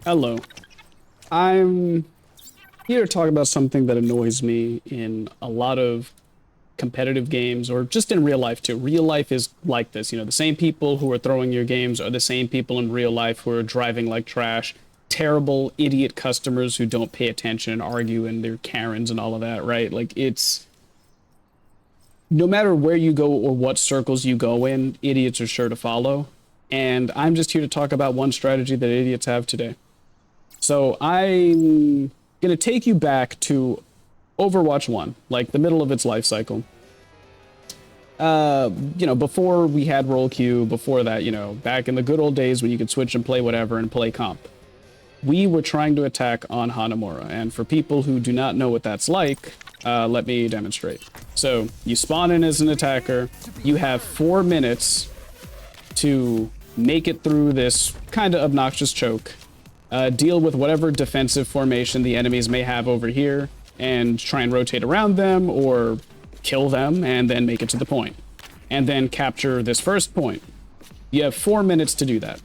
Hello. I'm here to talk about something that annoys me in a lot of competitive games, or just in real life too. Real life is like this, you know, the same people who are throwing your games are the same people in real life who are driving like trash, terrible idiot customers who don't pay attention and argue and they're Karens and all of that, right? Like, it's no matter where you go or what circles you go in, idiots are sure to follow. And I'm just here to talk about one strategy that idiots have today. So I'm gonna take you back to Overwatch 1, like the middle of its life cycle. You know, before we had roll queue, before that, you know, back in the good old days when you could switch and play whatever and play comp. We were trying to attack on Hanamura, and for people who do not know what that's like, let me demonstrate. So, you spawn in as an attacker, you have 4 minutes to make it through this kind of obnoxious choke, deal with whatever defensive formation the enemies may have over here, and try and rotate around them, or kill them, and then make it to the point. And then capture this first point. You have 4 minutes to do that.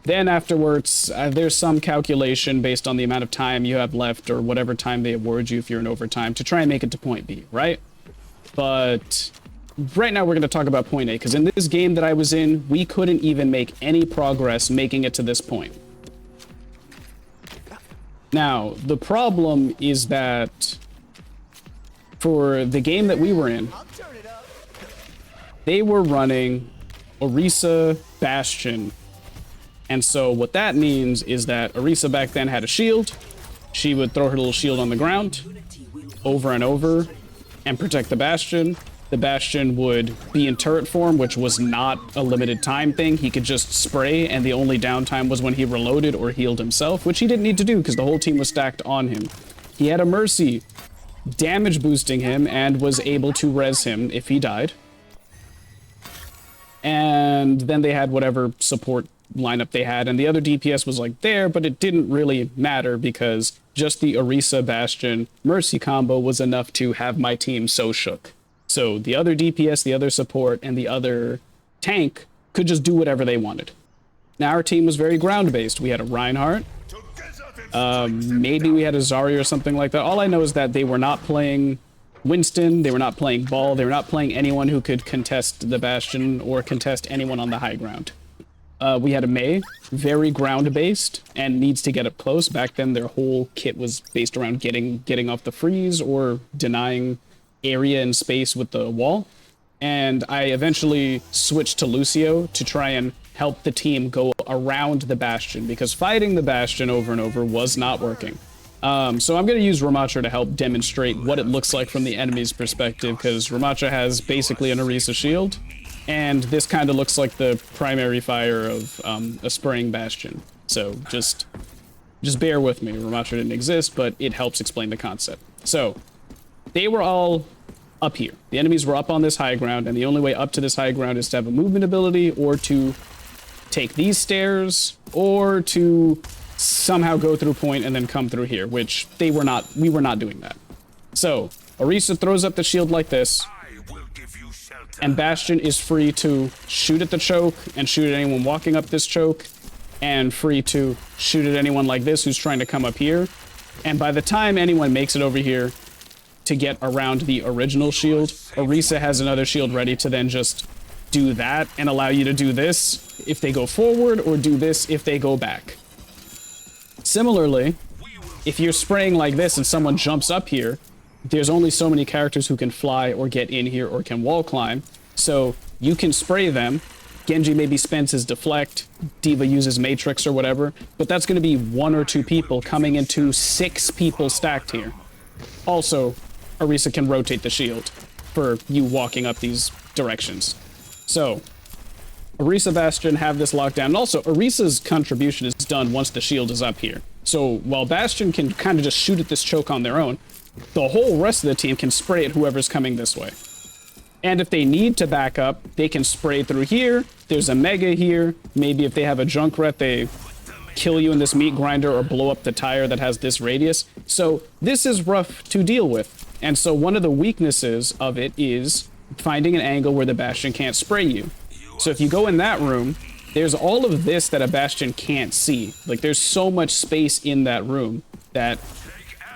Then afterwards, there's some calculation based on the amount of time you have left, or whatever time they award you if you're in overtime, to try and make it to point B, right? But right now we're going to talk about point A, because in this game that I was in, we couldn't even make any progress making it to this point. Now, the problem is that for the game that we were in, they were running Orisa Bastion. And so what that means is that Orisa back then had a shield. She would throw her little shield on the ground over and over and protect the Bastion. The Bastion would be in turret form, which was not a limited time thing. He could just spray, and the only downtime was when he reloaded or healed himself, which he didn't need to do because the whole team was stacked on him. He had a Mercy damage boosting him and was able to res him if he died. And then they had whatever support lineup they had, and the other DPS was like there, but it didn't really matter because just the Orisa Bastion Mercy combo was enough to have my team so shook. So the other DPS, the other support, and the other tank could just do whatever they wanted. Now our team was very ground-based. We had a Reinhardt, maybe we had a Zarya or something like that. All I know is that they were not playing Winston, they were not playing Ball, they were not playing anyone who could contest the Bastion or contest anyone on the high ground. We had a Mei, very ground-based, and needs to get up close. Back then, their whole kit was based around getting off the freeze or denying area and space with the wall. And I eventually switched to Lucio to try and help the team go around the Bastion, because fighting the Bastion over and over was not working. So I'm going to use Ramattra to help demonstrate what it looks like from the enemy's perspective, because Ramattra has basically an Orisa shield. And this kind of looks like the primary fire of a spraying Bastion. So just bear with me. Ramattra didn't exist, but it helps explain the concept. So they were all up here. The enemies were up on this high ground, and the only way up to this high ground is to have a movement ability, or to take these stairs, or to somehow go through point and then come through here, which we were not doing that. So Orisa throws up the shield like this, and Bastion is free to shoot at the choke and shoot at anyone walking up this choke, and free to shoot at anyone like this who's trying to come up here. And by the time anyone makes it over here to get around the original shield, Orisa has another shield ready to then just do that and allow you to do this if they go forward, or do this if they go back. Similarly, if you're spraying like this and someone jumps up here, there's only so many characters who can fly or get in here or can wall climb. So you can spray them. Genji maybe spends his deflect, D.Va uses Matrix or whatever, but that's going to be 1 or 2 people coming into 6 people stacked here. Also, Orisa can rotate the shield for you walking up these directions. So Orisa Bastion have this lockdown, and also Orisa's contribution is done once the shield is up here. So while Bastion can kind of just shoot at this choke on their own, the whole rest of the team can spray at whoever's coming this way. And if they need to back up, they can spray through here. There's a Mega here. Maybe if they have a Junkrat, they kill you in this meat grinder or blow up the tire that has this radius. So this is rough to deal with. And so one of the weaknesses of it is finding an angle where the Bastion can't spray you. So if you go in that room, there's all of this that a Bastion can't see. Like, there's so much space in that room that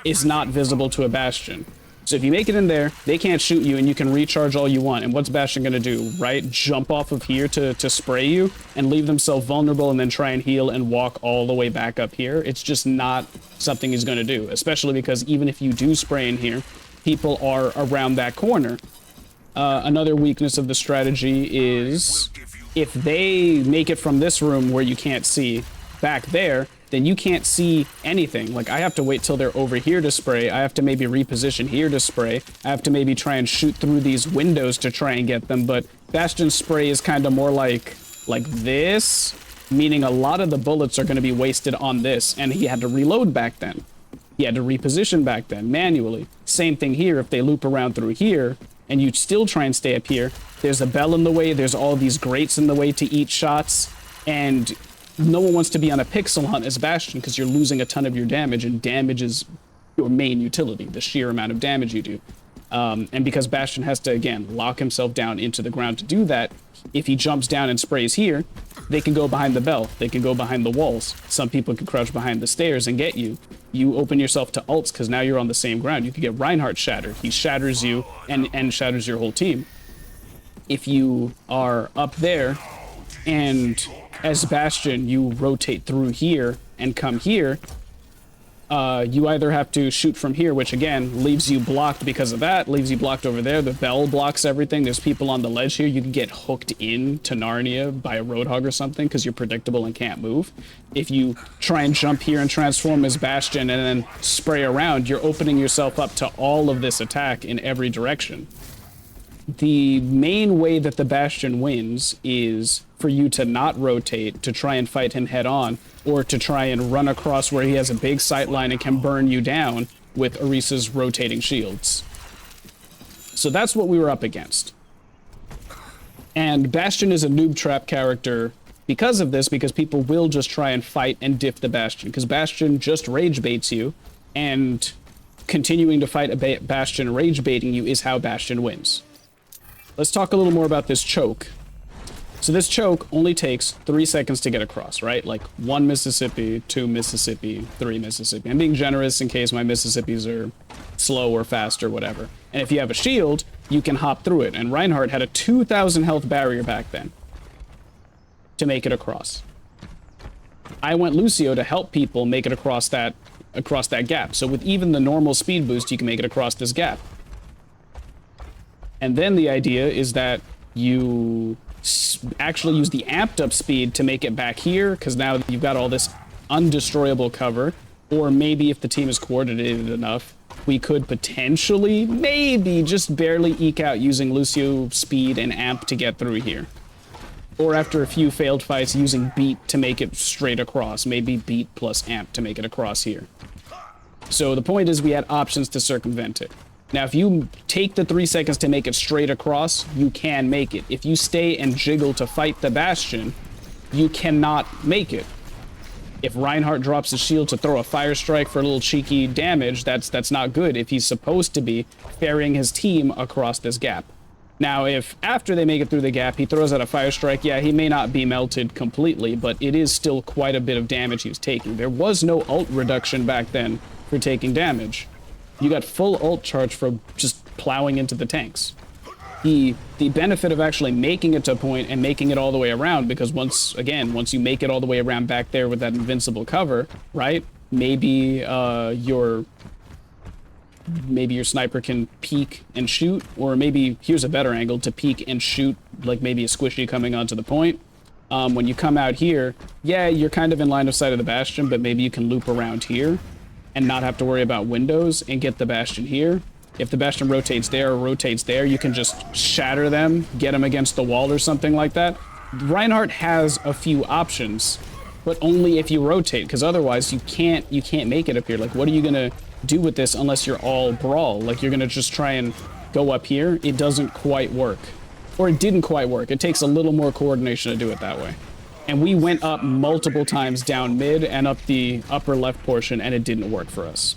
is not visible to a Bastion. So if you make it in there, they can't shoot you, and you can recharge all you want. And what's Bastion gonna do, right? Jump off of here to spray you and leave themselves vulnerable and then try and heal and walk all the way back up here? It's just not something he's gonna do, especially because even if you do spray in here, people are around that corner. Another weakness of the strategy is if they make it from this room where you can't see back there, then you can't see anything. Like, I have to wait till they're over here to spray. I have to maybe reposition here to spray. I have to maybe try and shoot through these windows to try and get them. But Bastion's spray is kind of more like this, meaning a lot of the bullets are going to be wasted on this. And he had to reload back then. He had to reposition back then manually. Same thing here. If they loop around through here and you still try and stay up here, there's a bell in the way. There's all these grates in the way to eat shots. And no one wants to be on a pixel hunt as Bastion because you're losing a ton of your damage, and damage is your main utility, the sheer amount of damage you do. And because Bastion has to, again, lock himself down into the ground to do that, if he jumps down and sprays here, they can go behind the bell. They can go behind the walls. Some people can crouch behind the stairs and get you. You open yourself to ults because now you're on the same ground. You could get Reinhardt shattered. He shatters you and shatters your whole team. If you are up there and as Bastion, you rotate through here and come here, you either have to shoot from here, which again, leaves you blocked because of that, leaves you blocked over there. The bell blocks everything. There's people on the ledge here. You can get hooked in to Narnia by a Roadhog or something because you're predictable and can't move. If you try and jump here and transform as Bastion and then spray around, you're opening yourself up to all of this attack in every direction. The main way that the Bastion wins is for you to not rotate, to try and fight him head on, or to try and run across where he has a big sight line and can burn you down with Orisa's rotating shields. So that's what we were up against. And Bastion is a noob trap character because of this, because people will just try and fight and diff the Bastion, because Bastion just rage baits you, and continuing to fight a Bastion rage baiting you is how Bastion wins. Let's talk a little more about this choke. So this choke only takes 3 seconds to get across, right? Like 1 Mississippi, 2 Mississippi, 3 Mississippi. I'm being generous in case my Mississippis are slow or fast or whatever. And if you have a shield, you can hop through it. And Reinhardt had a 2,000 health barrier back then to make it across. I went Lucio to help people make it across that gap. So with even the normal speed boost, you can make it across this gap. And then the idea is that you actually use the amped up speed to make it back here, because now you've got all this undestroyable cover. Or maybe if the team is coordinated enough, we could potentially, maybe just barely eke out using Lucio speed and amp to get through here. Or after a few failed fights, using beat to make it straight across. Maybe beat plus amp to make it across here. So the point is we had options to circumvent it. Now, if you take the 3 seconds to make it straight across, you can make it. If you stay and jiggle to fight the Bastion, you cannot make it. If Reinhardt drops his shield to throw a fire strike for a little cheeky damage, that's not good if he's supposed to be ferrying his team across this gap. Now, if after they make it through the gap, he throws out a fire strike, yeah, he may not be melted completely, but it is still quite a bit of damage he's taking. There was no ult reduction back then for taking damage. You got full ult charge for just plowing into the tanks. The benefit of actually making it to a point and making it all the way around, because once you make it all the way around back there with that invincible cover, right? Maybe your sniper can peek and shoot, or maybe here's a better angle to peek and shoot, like maybe a squishy coming onto the point. When you come out here, yeah, you're kind of in line of sight of the Bastion, but maybe you can loop around here and not have to worry about windows and get the Bastion here. If the Bastion rotates there or rotates there, you can just shatter them, get them against the wall or something like that. Reinhardt has a few options, but only if you rotate, because otherwise you can't make it up here. Like, what are you gonna do with this unless you're all brawl? Like, you're gonna just try and go up here? It doesn't quite work. Or it didn't quite work. It takes a little more coordination to do it that way. And we went up multiple times down mid and up the upper left portion, and it didn't work for us.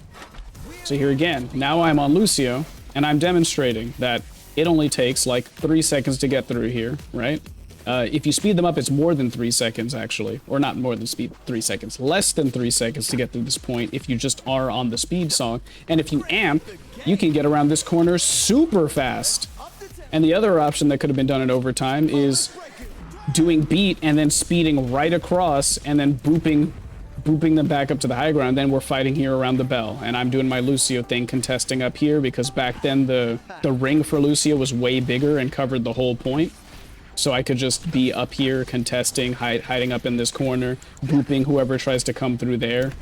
So here again, now I'm on Lucio, and I'm demonstrating that it only takes like 3 seconds to get through here, right? If you speed them up, it's more than 3 seconds, actually. Or not more than 3 seconds. Less than 3 seconds to get through this point if you just are on the speed song. And if you amp, you can get around this corner super fast. And the other option that could have been done in overtime is doing beat and then speeding right across and then booping them back up to the high ground. Then we're fighting here around the bell. And I'm doing my Lucio thing, contesting up here, because back then the ring for Lucio was way bigger and covered the whole point. So I could just be up here contesting, hiding up in this corner, booping whoever tries to come through there.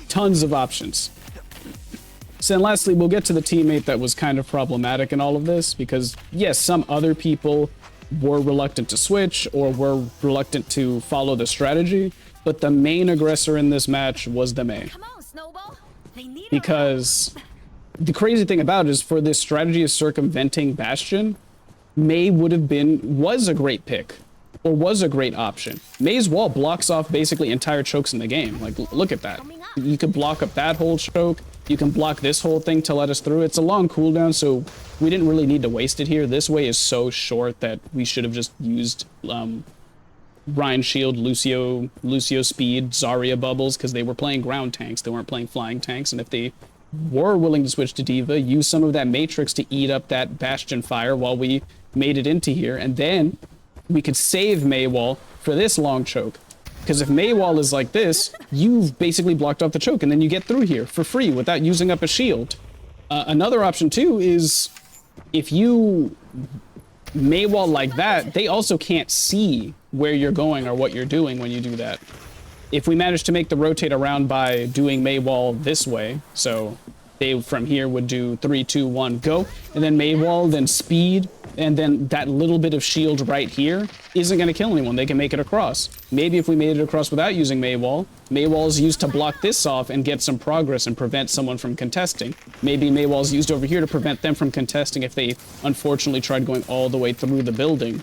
Tons of options. So then lastly, we'll get to the teammate that was kind of problematic in all of this, because yes, some other people were reluctant to switch or were reluctant to follow the strategy, but the main aggressor in this match was the Mei. Because the crazy thing about it is, for this strategy of circumventing Bastion, Mei was a great pick, or was a great option. Mei's wall blocks off basically entire chokes in the game. Like, look at that. You could block up that whole choke. You can block this whole thing to let us through. It's a long cooldown, so we didn't really need to waste it here. This way is so short that we should have just used Ryan Shield, Lucio Speed, Zarya Bubbles, because they were playing ground tanks. They weren't playing flying tanks, and if they were willing to switch to D.Va, use some of that Matrix to eat up that Bastion fire while we made it into here, and then we could save Mei wall for this long choke. Because if Mei wall is like this, you've basically blocked off the choke, and then you get through here for free without using up a shield. Another option too is, if you Mei wall like that, they also can't see where you're going or what you're doing when you do that. If we manage to make the rotate around by doing Mei wall this way, so they from here would do 3, 2, 1, go, and then Mei wall, then speed, and then that little bit of shield right here isn't going to kill anyone. They can make it across. Maybe if we made it across without using Mei wall is used to block this off and get some progress and prevent someone from contesting. Maybe Mei wall is used over here to prevent them from contesting if they unfortunately tried going all the way through the building.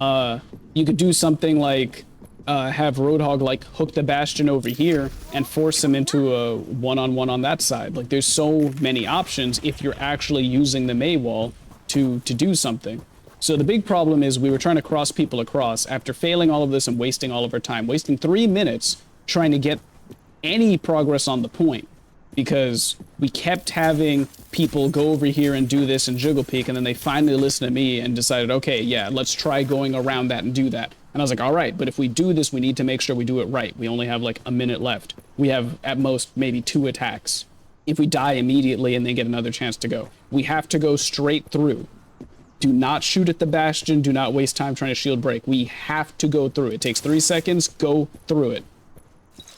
You could do something like have Roadhog like hook the Bastion over here and force him into a one-on-one on that side. Like, there's so many options if you're actually using the Mei wall to do something. So the big problem is, we were trying to cross people across after failing all of this and wasting all of our time, wasting 3 minutes trying to get any progress on the point, because we kept having people go over here and do this and jiggle peek, and then they finally listened to me and decided, okay, yeah, let's try going around that and do that. And I was like, all right, but if we do this, we need to make sure we do it right. We only have like a minute left. We have at most maybe 2 attacks. If we die immediately and then get another chance to go, we have to go straight through. Do not shoot at the Bastion. Do not waste time trying to shield break. We have to go through. It takes 3 seconds. Go through it.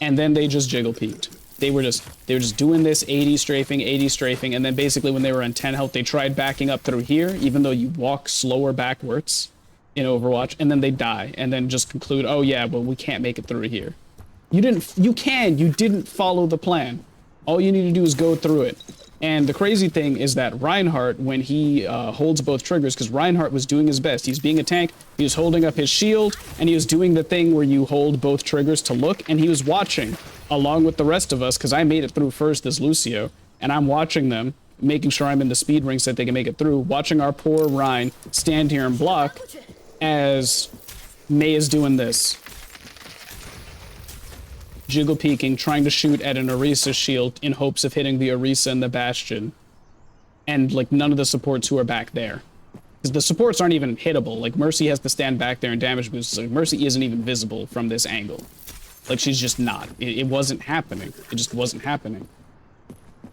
And then they just jiggle peeked. They were just doing this 80 strafing, and then basically when they were on 10 health, they tried backing up through here, even though you walk slower backwards in Overwatch, and then they die, and then just conclude, oh yeah, well, we can't make it through here. You didn't follow the plan. All you need to do is go through it. And the crazy thing is that Reinhardt, when he holds both triggers, because Reinhardt was doing his best. He's being a tank, he was holding up his shield, and he was doing the thing where you hold both triggers to look, and he was watching, along with the rest of us, because I made it through first as Lucio, and I'm watching them, making sure I'm in the speed ring so that they can make it through, watching our poor Rein stand here and block as Mei is doing this. Jiggle peeking, trying to shoot at an Orisa shield in hopes of hitting the Orisa and the Bastion. And, like, none of the supports who are back there. Because the supports aren't even hittable. Like, Mercy has to stand back there and damage boost. Like, Mercy isn't even visible from this angle. Like, she's just not. It wasn't happening. It just wasn't happening.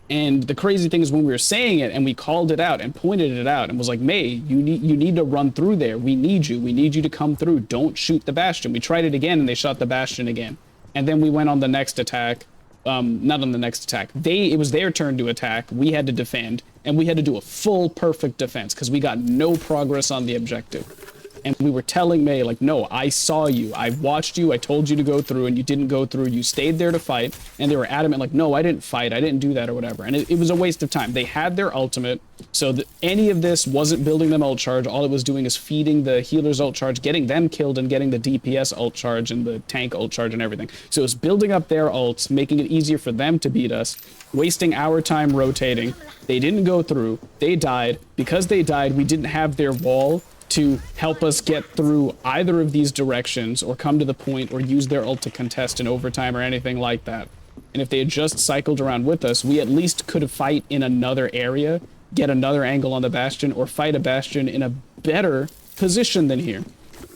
And the crazy thing is, when we were saying it and we called it out and pointed it out and was like, Mei, you need to run through there. We need you. We need you to come through. Don't shoot the Bastion. We tried it again and they shot the Bastion again. And then we went on the next attack. Not on the next attack. It was their turn to attack. We had to defend. And we had to do a full perfect defense because we got no progress on the objective. And we were telling Mei, like, no, I saw you. I watched you. I told you to go through and you didn't go through. You stayed there to fight. And they were adamant, like, no, I didn't fight. I didn't do that or whatever. And it was a waste of time. They had their ultimate. So any of this wasn't building them ult charge. All it was doing is feeding the healer's ult charge, getting them killed and getting the DPS ult charge and the tank ult charge and everything. So it was building up their ults, making it easier for them to beat us, wasting our time rotating. They didn't go through. They died. Because they died, we didn't have their wall to help us get through either of these directions or come to the point or use their ult to contest in overtime or anything like that. And if they had just cycled around with us, we at least could have fight in another area, get another angle on the Bastion, or fight a Bastion in a better position than here.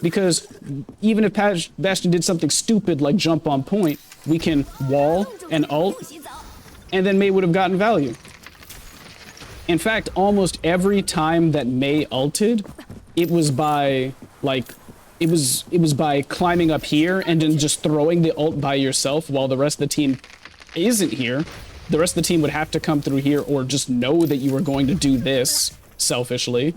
Because even if Bastion did something stupid like jump on point, we can wall and ult, and then Mei would have gotten value. In fact, almost every time that Mei ulted, it was by, like, it was by climbing up here and then just throwing the ult by yourself while the rest of the team isn't here. The rest of the team would have to come through here or just know that you were going to do this, selfishly,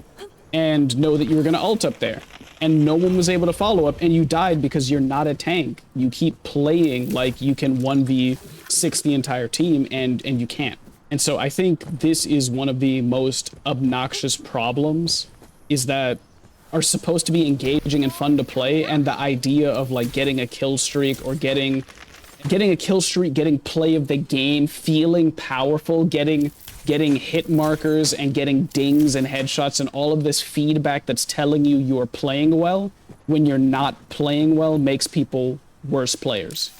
and know that you were going to ult up there. And no one was able to follow up, and you died because you're not a tank. You keep playing like you can 1v6 the entire team, and you can't. And so I think this is one of the most obnoxious problems, is that are supposed to be engaging and fun to play, and the idea of like getting a kill streak or getting a kill streak, getting play of the game, feeling powerful, getting hit markers and getting dings and headshots and all of this feedback that's telling you you're playing well when you're not playing well makes people worse players.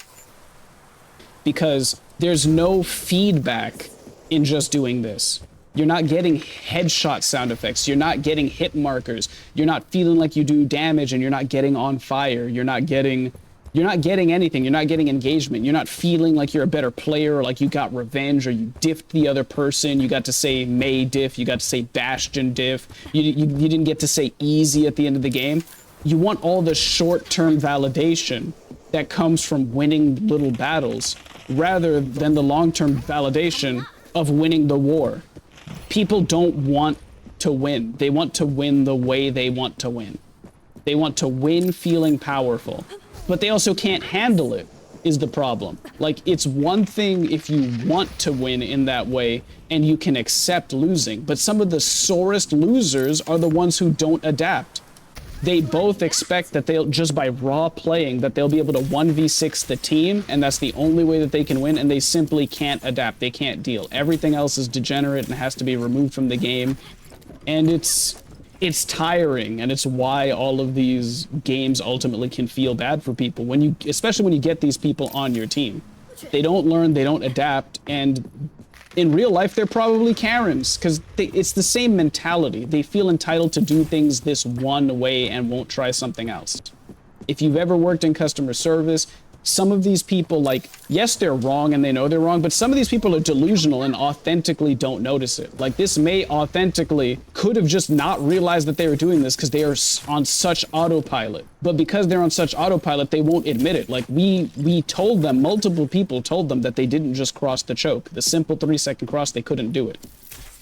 Because there's no feedback in just doing this. You're not getting headshot sound effects. You're not getting hit markers. You're not feeling like you do damage, and you're not getting on fire. You're not getting anything. You're not getting engagement. You're not feeling like you're a better player, or like you got revenge, or you diffed the other person. You got to say Mei diff. You got to say Bastion diff. You didn't get to say easy at the end of the game. You want all the short-term validation that comes from winning little battles, rather than the long-term validation of winning the war. People don't want to win. They want to win the way they want to win. They want to win feeling powerful. But they also can't handle it, is the problem. Like, it's one thing if you want to win in that way and you can accept losing, but some of the sorest losers are the ones who don't adapt. They both expect that they'll, just by raw playing, that they'll be able to 1v6 the team, and that's the only way that they can win, and they simply can't adapt. They can't deal. Everything else is degenerate and has to be removed from the game, and it's tiring, and it's why all of these games ultimately can feel bad for people, especially when you get these people on your team. They don't learn, they don't adapt, and in real life, they're probably Karens, because it's the same mentality. They feel entitled to do things this one way and won't try something else. If you've ever worked in customer service, some of these people, like, yes, they're wrong and they know they're wrong, but some of these people are delusional and authentically don't notice it. Like, this Mei authentically could have just not realized that they were doing this because they are on such autopilot. But because they're on such autopilot, they won't admit it. Like, we told them, multiple people told them that they didn't just cross the choke. The simple 3-second cross, they couldn't do it.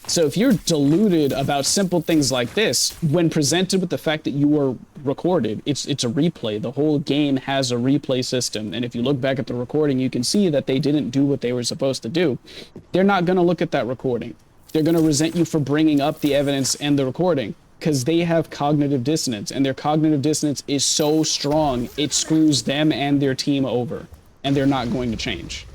So if you're deluded about simple things like this, when presented with the fact that you were recorded, it's a replay. The whole game has a replay system. And if you look back at the recording, you can see that they didn't do what they were supposed to do. They're not going to look at that recording. They're going to resent you for bringing up the evidence and the recording, because they have cognitive dissonance, and their cognitive dissonance is so strong, it screws them and their team over, and they're not going to change.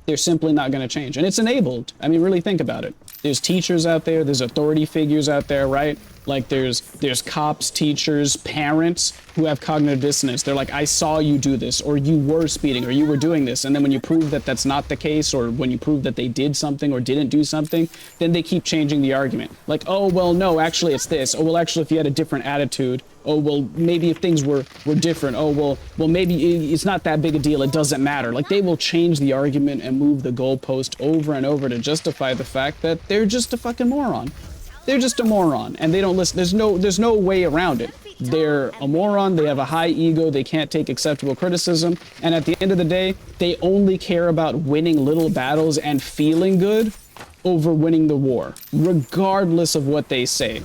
They're simply not going to change. And it's enabled. I mean, really think about it. There's teachers out there, there's authority figures out there, right? Like there's cops, teachers, parents who have cognitive dissonance. They're like, I saw you do this, or you were speeding, or you were doing this. And then when you prove that that's not the case, or when you prove that they did something or didn't do something, then they keep changing the argument. Like, oh, well, no, actually it's this. Oh, well, actually, if you had a different attitude, oh, well, maybe if things were different. Oh, well, maybe it's not that big a deal. It doesn't matter. Like, they will change the argument and move the goalpost over and over to justify the fact that they're just a fucking moron. They're just a moron, and they don't listen. There's no way around it. They're a moron, they have a high ego, they can't take acceptable criticism, and at the end of the day, they only care about winning little battles and feeling good over winning the war, regardless of what they say.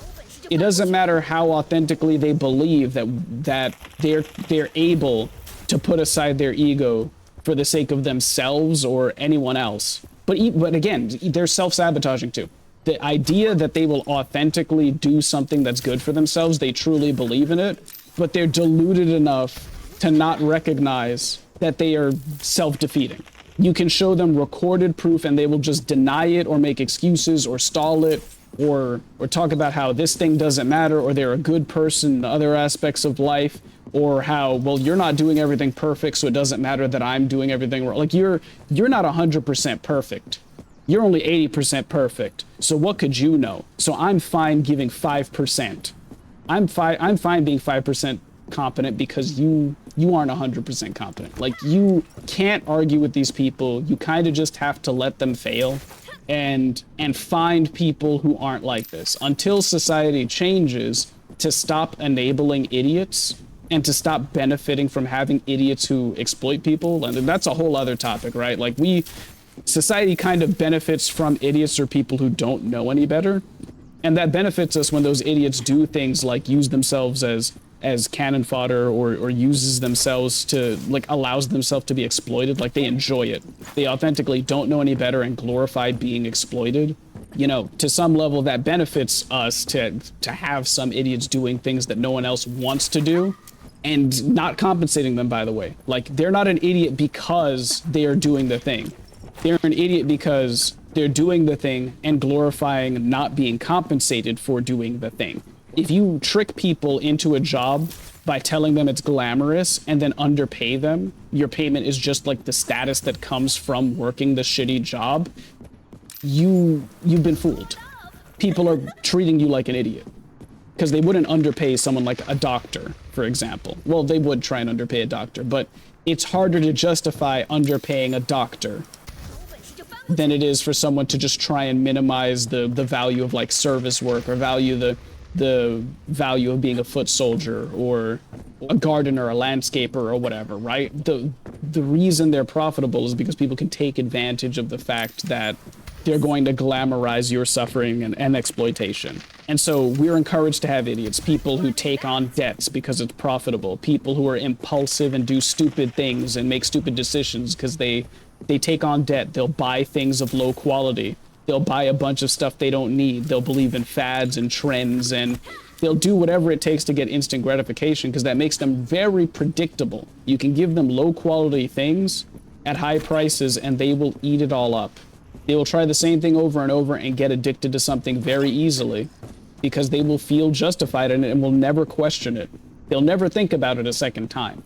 It doesn't matter how authentically they believe that they're able to put aside their ego for the sake of themselves or anyone else. But again, they're self-sabotaging too. The idea that they will authentically do something that's good for themselves, they truly believe in it, but they're deluded enough to not recognize that they are self-defeating. You can show them recorded proof and they will just deny it or make excuses or stall it or talk about how this thing doesn't matter, or they're a good person in other aspects of life, or how, well, you're not doing everything perfect, so it doesn't matter that I'm doing everything wrong. Like, you're not 100% perfect. You're only 80% perfect. So what could you know? So I'm fine giving 5%. I'm fine being 5% competent because you aren't 100% competent. Like, you can't argue with these people. You kind of just have to let them fail and find people who aren't like this until society changes to stop enabling idiots and to stop benefiting from having idiots who exploit people. And that's a whole other topic, right? Like, society kind of benefits from idiots or people who don't know any better. And that benefits us when those idiots do things like use themselves as cannon fodder, or uses themselves to, like, allows themselves to be exploited. Like, they enjoy it. They authentically don't know any better and glorify being exploited. You know, to some level that benefits us to have some idiots doing things that no one else wants to do, and not compensating them, by the way. Like, they're not an idiot because they are doing the thing. They're an idiot because they're doing the thing and glorifying not being compensated for doing the thing. If you trick people into a job by telling them it's glamorous and then underpay them, your payment is just like the status that comes from working the shitty job, you've been fooled. People are treating you like an idiot because they wouldn't underpay someone like a doctor, for example. Well, they would try and underpay a doctor, but it's harder to justify underpaying a doctor than it is for someone to just try and minimize the value of, like, service work, or value the value of being a foot soldier or a gardener, a landscaper, or whatever, right? The reason they're profitable is because people can take advantage of the fact that they're going to glamorize your suffering and exploitation. And so we're encouraged to have idiots, people who take on debts because it's profitable, people who are impulsive and do stupid things and make stupid decisions because they take on debt. They'll buy things of low quality. They'll buy a bunch of stuff they don't need. They'll believe in fads and trends, and they'll do whatever it takes to get instant gratification because that makes them very predictable. You can give them low quality things at high prices and they will eat it all up. They will try the same thing over and over and get addicted to something very easily because they will feel justified in it and will never question it. They'll never think about it a second time.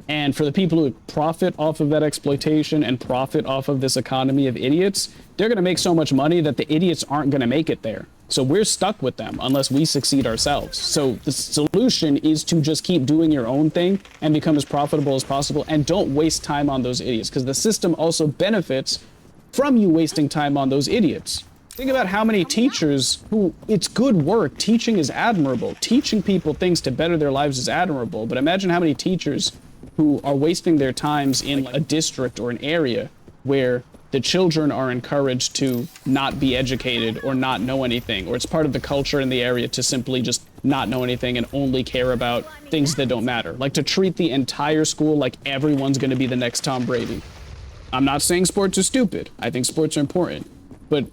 And for the people who profit off of that exploitation and profit off of this economy of idiots, they're going to make so much money that the idiots aren't going to make it there. So we're stuck with them unless we succeed ourselves. So the solution is to just keep doing your own thing and become as profitable as possible, and don't waste time on those idiots, because the system also benefits from you wasting time on those idiots. Think about how many teachers who, it's good work. Teaching is admirable. Teaching people things to better their lives is admirable. But imagine how many teachers who are wasting their times in a district or an area where the children are encouraged to not be educated or not know anything, or it's part of the culture in the area to simply just not know anything and only care about things that don't matter. Like, to treat the entire school like everyone's going to be the next Tom Brady. I'm not saying sports are stupid. I think sports are important. But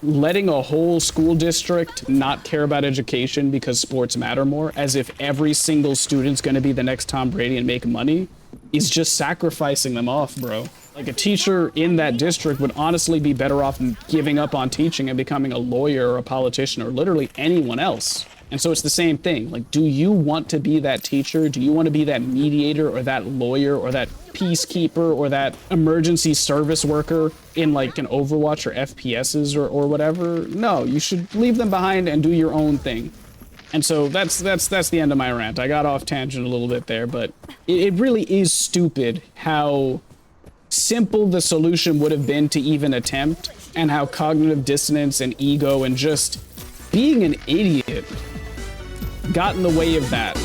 letting a whole school district not care about education because sports matter more, as if every single student's going to be the next Tom Brady and make money, is just sacrificing them off, bro. Like, a teacher in that district would honestly be better off giving up on teaching and becoming a lawyer or a politician or literally anyone else. And so it's the same thing. Like, do you want to be that teacher? Do you want to be that mediator or that lawyer or that peacekeeper or that emergency service worker in, like, an Overwatch or FPSs or whatever? No, you should leave them behind and do your own thing. And so that's the end of my rant. I got off tangent a little bit there, but it really is stupid how simple the solution would have been to even attempt, and how cognitive dissonance and ego and just being an idiot got in the way of that.